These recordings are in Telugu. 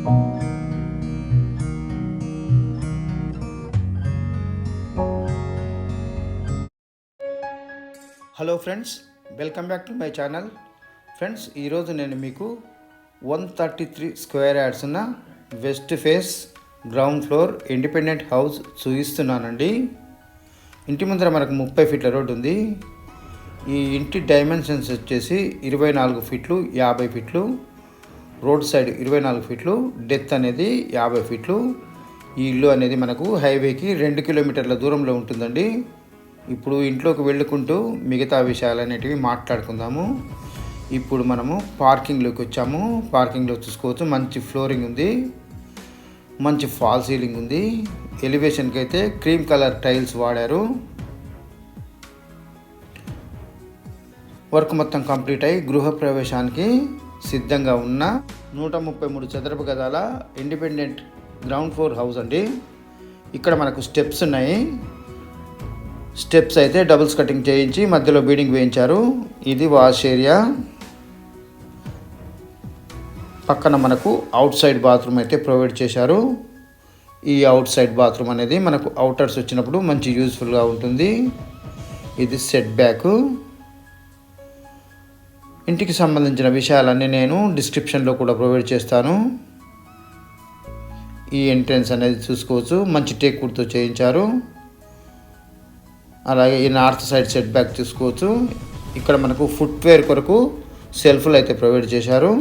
Hello friends, welcome back to my channel. Friends, ఈరోజు నేను మీకు 133 స్క్వేర్ యార్డ్స్ ఉన్న west face ground floor independent house చూపిస్తున్నానండి. ఇంటి ముందర మనకు 30 ఫీట్ల రోడ్డు ఉంది. ఈ ఇంటి డైమెన్షన్స్ వచ్చేసి 24 ఫీట్లు 50 ఫీట్లు, రోడ్ సైడ్ 24 ఫీట్లు, డెత్ అనేది 50 ఫీట్లు. ఈ ఇల్లు అనేది మనకు హైవేకి 2 కిలోమీటర్ల దూరంలో ఉంటుందండి. ఇప్పుడు ఇంట్లోకి వెళ్ళుకుంటూ మిగతా విషయాలు అనేటివి మాట్లాడుకుందాము. ఇప్పుడు మనము పార్కింగ్లోకి వచ్చాము. పార్కింగ్లో చూసుకోవచ్చు, మంచి ఫ్లోరింగ్ ఉంది, మంచి ఫాల్ సీలింగ్ ఉంది. ఎలివేషన్కి అయితే క్రీమ్ కలర్ టైల్స్ వాడారు. వర్క్ మొత్తం కంప్లీట్ అయ్యి గృహప్రవేశానికి సిద్ధంగా ఉన్న 133 చదరపు గదాల ఇండిపెండెంట్ గ్రౌండ్ ఫ్లోర్ హౌస్ అండి. ఇక్కడ మనకు స్టెప్స్ ఉన్నాయి. స్టెప్స్ అయితే డబుల్స్ కటింగ్ చేయించి మధ్యలో బీడింగ్ వేయించారు. ఇది వాష్ ఏరియా. పక్కన మనకు అవుట్ సైడ్ బాత్రూమ్ అయితే ప్రొవైడ్ చేశారు. ఈ అవుట్ సైడ్ బాత్రూమ్ అనేది మనకు అవుటర్స్ వచ్చినప్పుడు మంచి యూజ్ఫుల్గా ఉంటుంది. ఇది సెట్ బ్యాక్. ఇంటికి సంబంధించిన విషయాలన్నీ నేను డిస్క్రిప్షన్లో కూడా ప్రొవైడ్ చేస్తాను. ఈ ఎంట్రన్స్ అనేది చూసుకోవచ్చు, మంచి టేక్ వుడ్తో చేయించారు. అలాగే ఈ నార్త్ సైడ్ సెట్ బ్యాక్ చూసుకోవచ్చు. ఇక్కడ మనకు ఫుట్వేర్ కొరకు సెల్ఫ్లు అయితే ప్రొవైడ్ చేశారు.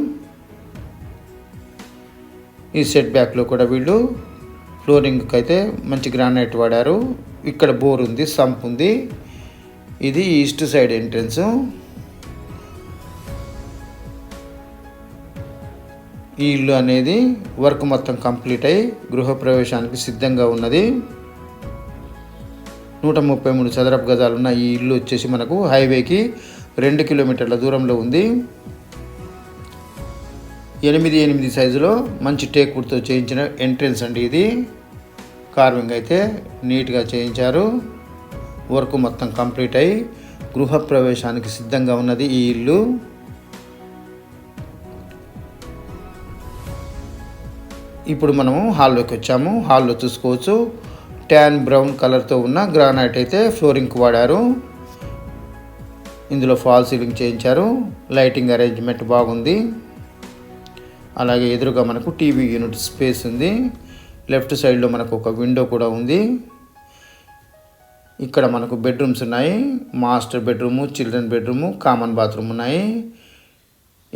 ఈ సెట్ బ్యాక్లో కూడా వీళ్ళు ఫ్లోరింగ్కి అయితే మంచి గ్రానైట్ వాడారు. ఇక్కడ బోర్ ఉంది, సంప్ ఉంది. ఇది ఈస్ట్ సైడ్ ఎంట్రన్స్. ఈ ఇల్లు అనేది వర్క్ మొత్తం కంప్లీట్ అయ్యి గృహప్రవేశానికి సిద్ధంగా ఉన్నది. 133 చదరపు గజాలు ఉన్న ఈ ఇల్లు వచ్చేసి మనకు హైవేకి 2 కిలోమీటర్ల దూరంలో ఉంది. 8x8 సైజులో మంచి టేక్ వుడ్తో చేయించిన ఎంట్రన్స్ అండి. ఇది కార్వింగ్ అయితే నీట్గా చేయించారు. వర్క్ మొత్తం కంప్లీట్ అయ్యి గృహప్రవేశానికి సిద్ధంగా ఉన్నది ఈ ఇల్లు. ఇప్పుడు మనము హాల్లోకి వచ్చాము. హాల్లో చూసుకోవచ్చు, ట్యాన్ బ్రౌన్ కలర్తో ఉన్న గ్రానైట్ అయితే ఫ్లోరింగ్కి వాడారు. ఇందులో ఫాల్ సీలింగ్ చేయించారు. లైటింగ్ అరేంజ్మెంట్ బాగుంది. అలాగే ఎదురుగా మనకు టీవీ యూనిట్ స్పేస్ ఉంది. లెఫ్ట్ సైడ్లో మనకు ఒక విండో కూడా ఉంది. ఇక్కడ మనకు బెడ్రూమ్స్ ఉన్నాయి. Master bedroom, children bedroom, common bathroom ఉన్నాయి.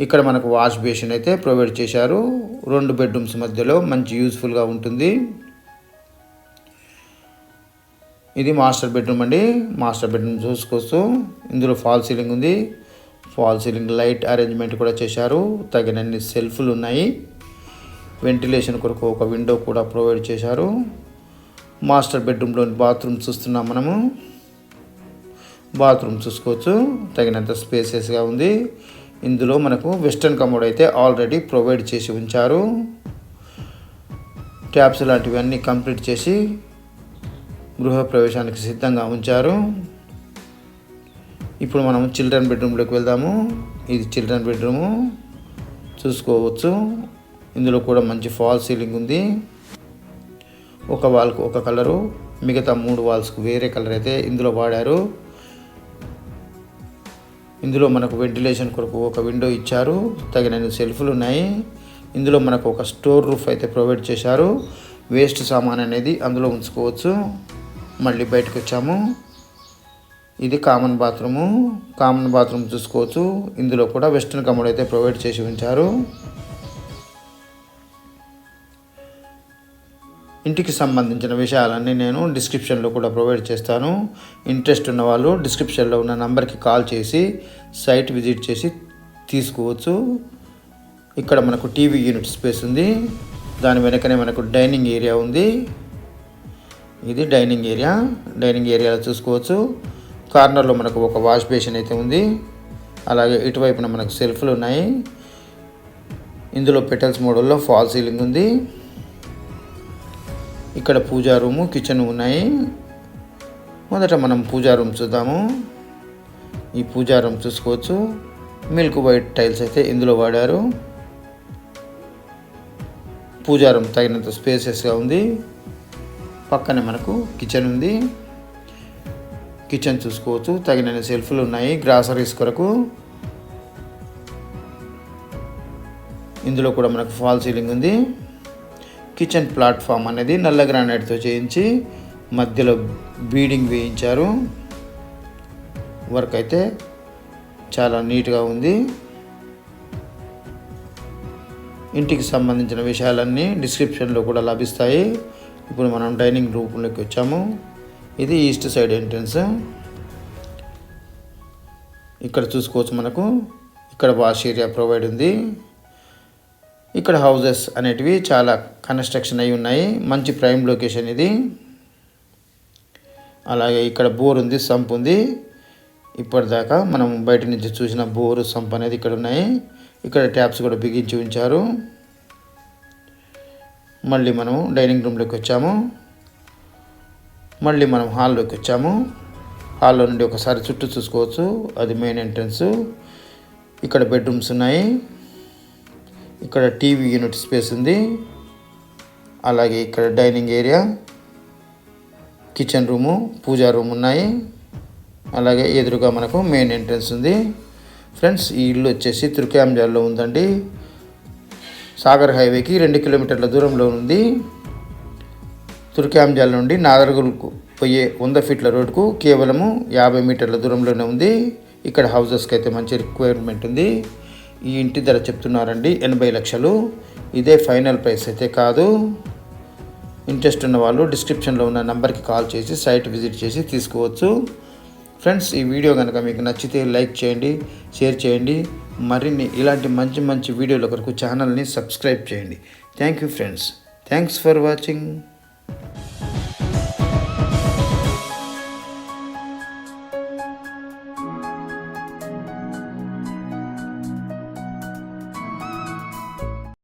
ఇక్కడ మనకు వాష్ బేసిన్ అయితే ప్రొవైడ్ చేశారు. 2 బెడ్రూమ్స్ మధ్యలో మంచి యూజ్ఫుల్గా ఉంటుంది. ఇది మాస్టర్ బెడ్రూమ్ అండి. మాస్టర్ బెడ్రూమ్ చూసుకోవచ్చు. ఇందులో ఫాల్ సీలింగ్ ఉంది. ఫాల్ సీలింగ్ లైట్ అరేంజ్మెంట్ కూడా చేశారు. తగినన్ని సెల్ఫ్లు ఉన్నాయి. వెంటిలేషన్ కొరకు ఒక విండో కూడా ప్రొవైడ్ చేశారు. మాస్టర్ బెడ్రూమ్లోని బాత్రూమ్ చూస్తున్నాం మనము. బాత్రూమ్ చూసుకోవచ్చు, తగినంత స్పేసెస్గా ఉంది. ఇందులో మనకు వెస్టర్న్ కమోడ్ అయితే ఆల్రెడీ ప్రొవైడ్ చేసి ఉంచారు. ట్యాప్స్ లాంటివి అన్నీ కంప్లీట్ చేసి గృహప్రవేశానికి సిద్ధంగా ఉంచారు. ఇప్పుడు మనం చిల్డ్రన్ బెడ్రూమ్లోకి వెళ్దాము. ఇది చిల్డ్రన్ బెడ్రూము చూసుకోవచ్చు. ఇందులో కూడా మంచి ఫాల్ సీలింగ్ ఉంది. ఒక వాల్కు ఒక కలరు, మిగతా 3 వాల్స్కు వేరే కలర్ అయితే ఇందులో వాడారు. ఇందులో మనకు వెంటిలేషన్ కొరకు ఒక విండో ఇచ్చారు. తగినన్ని సెల్ఫ్లు ఉన్నాయి. ఇందులో మనకు ఒక స్టోర్ రూఫ్ అయితే ప్రొవైడ్ చేశారు. వేస్ట్ సామాన్ అనేది అందులో ఉంచుకోవచ్చు. మళ్ళీ బయటకు వచ్చాము. ఇది కామన్ బాత్రూము. కామన్ బాత్రూమ్ చూసుకోవచ్చు. ఇందులో కూడా వెస్టర్న్ కమోడ్ అయితే ప్రొవైడ్ చేసి ఉంచారు. ఇంటికి సంబంధించిన విషయాలన్నీ నేను డిస్క్రిప్షన్లో కూడా ప్రొవైడ్ చేస్తాను. ఇంట్రెస్ట్ ఉన్న వాళ్ళు డిస్క్రిప్షన్లో ఉన్న నంబర్కి కాల్ చేసి సైట్ విజిట్ చేసి తీసుకోవచ్చు. ఇక్కడ మనకు టీవీ యూనిట్ స్పేస్ ఉంది. దాని వెనకనే మనకు డైనింగ్ ఏరియా ఉంది. ఇది డైనింగ్ ఏరియా. డైనింగ్ ఏరియాలో చూసుకోవచ్చు, కార్నర్లో మనకు ఒక వాష్ బేసిన్ అయితే ఉంది. అలాగే ఇటువైపున మనకు సెల్ఫ్లు ఉన్నాయి. ఇందులో పెటల్స్ మోడల్లో ఫాల్ సీలింగ్ ఉంది. ఇక్కడ పూజా రూము, కిచెన్ ఉన్నాయి. మొదట మనం పూజా రూమ్ చూద్దాము. ఈ పూజా రూమ్ చూసుకోవచ్చు. మిల్క్ వైట్ టైల్స్ అయితే ఇందులో వాడారు. పూజారం తగినంత స్పేసెస్గా ఉంది. పక్కనే మనకు కిచెన్ ఉంది. కిచెన్ చూసుకోవచ్చు, తగినన్ని సెల్ఫ్లు ఉన్నాయి గ్రాసరీస్ కొరకు. ఇందులో కూడా మనకు ఫాల్ సీలింగ్ ఉంది. కిచెన్ ప్లాట్ఫామ్ అనేది నల్ల గ్రానైట్తో చేయించి మధ్యలో బీడింగ్ వేయించారు. వర్క్ అయితే చాలా నీట్గా ఉంది. ఇంటికి సంబంధించిన విషయాలన్నీ డిస్క్రిప్షన్లో కూడా లభిస్తాయి. ఇప్పుడు మనం డైనింగ్ రూమ్లోకి వచ్చాము. ఇది ఈస్ట్ సైడ్ ఎంట్రన్స్. ఇక్కడ చూసుకోవచ్చు, మనకు ఇక్కడ వాష్ ఏరియా ప్రొవైడ్ ఉంది. ఇక్కడ హౌజెస్ అనేటివి చాలా కన్స్ట్రక్షన్ అయి ఉన్నాయి. మంచి ప్రైమ్ లొకేషన్ ఇది. అలాగే ఇక్కడ బోర్ ఉంది, సంప్ ఉంది. ఇప్పటిదాకా మనం బయట నుంచి చూసిన బోరు, సంప్ అనేది ఇక్కడ ఉన్నాయి. ఇక్కడ ట్యాప్స్ కూడా బిగించి ఉంచారు. మళ్ళీ మనం డైనింగ్ రూమ్లోకి వచ్చాము. మళ్ళీ మనం హాల్లోకి వచ్చాము. హాల్లో నుండి ఒకసారి చుట్టూ చూసుకోవచ్చు, అది మెయిన్ ఎంట్రన్స్. ఇక్కడ బెడ్రూమ్స్ ఉన్నాయి. ఇక్కడ టీవీ యూనిట్ స్పేస్ ఉంది. అలాగే ఇక్కడ డైనింగ్ ఏరియా, కిచెన్ రూము, పూజా రూమ్ ఉన్నాయి. అలాగే ఎదురుగా మనకు మెయిన్ ఎంట్రన్స్ ఉంది. ఫ్రెండ్స్, ఈ ఇల్లు వచ్చేసి తుర్క్యాంజాల్లో ఉందండి. సాగర్ హైవేకి 2 కిలోమీటర్ల దూరంలో ఉంది. తుర్క్యాంజాల్ నుండి నాదర్గుల్కు పోయే 100 ఫీట్ల రోడ్కు కేవలము 50 మీటర్ల దూరంలోనే ఉంది. ఇక్కడ హౌజెస్కి అయితే మంచి రిక్వైర్మెంట్ ఉంది. ఈ ఇంటి ధర చెప్తున్నారండి 80 లక్షలు. ఇదే ఫైనల్ ప్రైస్ అయితే కాదు. ఇంట్రెస్ట్ ఉన్న వాళ్ళు డిస్క్రిప్షన్లో ఉన్న నెంబర్కి కాల్ చేసి సైట్ విజిట్ చేసి తీసుకోవచ్చు. ఫ్రెండ్స్, ఈ వీడియో కనుక మీకు నచ్చితే లైక్ చేయండి, షేర్ చేయండి. మరిన్ని ఇలాంటి మంచి మంచి వీడియోల కొరకు ఛానల్ని సబ్స్క్రైబ్ చేయండి. Thank you friends. Thanks for watching.